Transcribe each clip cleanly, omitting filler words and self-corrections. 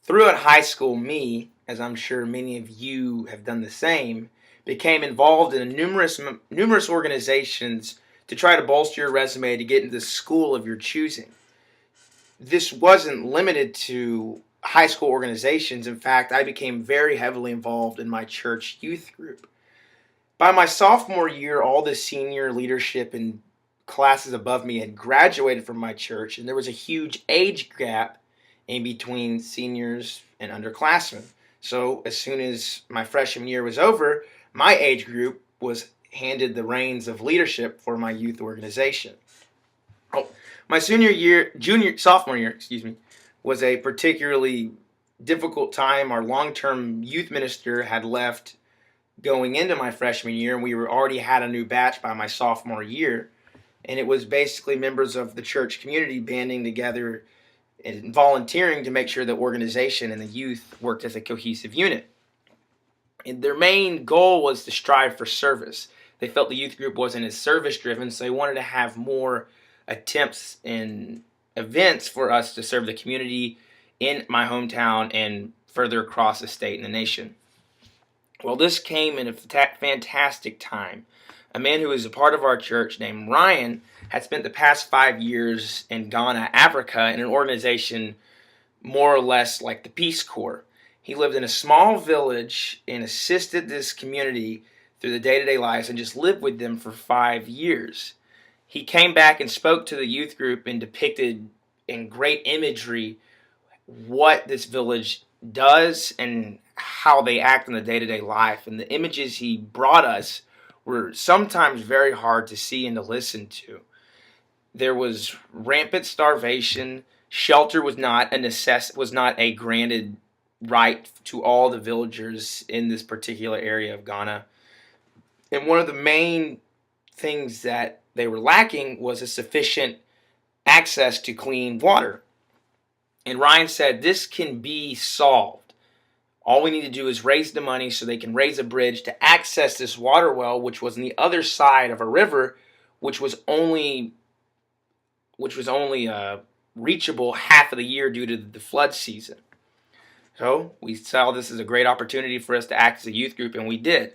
Throughout high school, as I'm sure many of you have done the same, became involved in numerous organizations to try to bolster your resume to get into the school of your choosing. This wasn't limited to high school organizations. In fact, I became very heavily involved in my church youth group. By my sophomore year, all the senior leadership and classes above me had graduated from my church, and there was a huge age gap in between seniors and underclassmen. So, as soon as my freshman year was over, my age group was handed the reins of leadership for my youth organization. Oh, my sophomore year, was a particularly difficult time. Our long-term youth minister had left going into my freshman year, and we were already had a new batch by my sophomore year. And it was basically members of the church community banding together and volunteering to make sure the organization and the youth worked as a cohesive unit. And their main goal was to strive for service. They felt the youth group wasn't as service driven, so they wanted to have more attempts and events for us to serve the community in my hometown and further across the state and the nation. Well, this came in a fantastic time. A man who was a part of our church named Ryan had spent the past 5 years in Ghana, Africa, in an organization more or less like the Peace Corps. He lived in a small village and assisted this community through the day-to-day lives and just lived with them for 5 years. He came back and spoke to the youth group and depicted in great imagery what this village does and how they act in the day-to-day life. And the images he brought us were sometimes very hard to see and to listen to. There was rampant starvation. Shelter was not a granted right to all the villagers in this particular area of Ghana. And one of the main things that they were lacking was a sufficient access to clean water. And Ryan said this can be solved. All we need to do is raise the money so they can raise a bridge to access this water well, which was on the other side of a river, which was only reachable half of the year due to the flood season. So we saw this as a great opportunity for us to act as a youth group, and we did.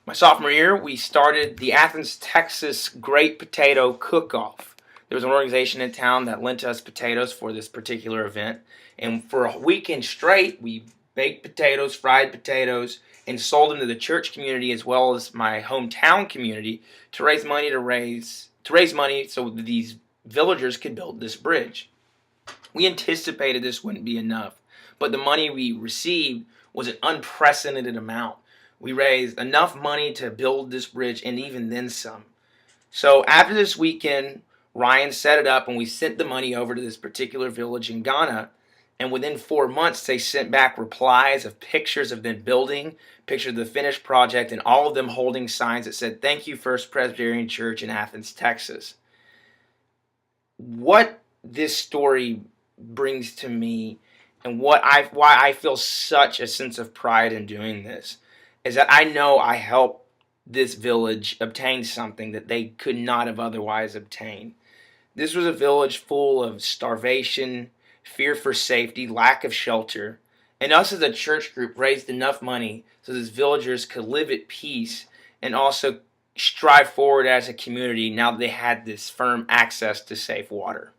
My sophomore year, we started the Athens, Texas Great Potato Cook-Off. There was an organization in town that lent us potatoes for this particular event, and for a weekend straight, we baked potatoes, fried potatoes, and sold them to the church community as well as my hometown community to raise money so these villagers could build this bridge. We anticipated this wouldn't be enough, but the money we received was an unprecedented amount. We raised enough money to build this bridge and even then some. So after this weekend, Ryan set it up and we sent the money over to this particular village in Ghana. And within 4 months, they sent back replies of pictures of them building, pictures of the finished project, and all of them holding signs that said, "Thank you, First Presbyterian Church in Athens, Texas." What this story brings to me and why I feel such a sense of pride in doing this is that I know I helped this village obtain something that they could not have otherwise obtained. This was a village full of starvation, fear for safety, lack of shelter, and us as a church group raised enough money so these villagers could live at peace and also strive forward as a community now that they had this firm access to safe water.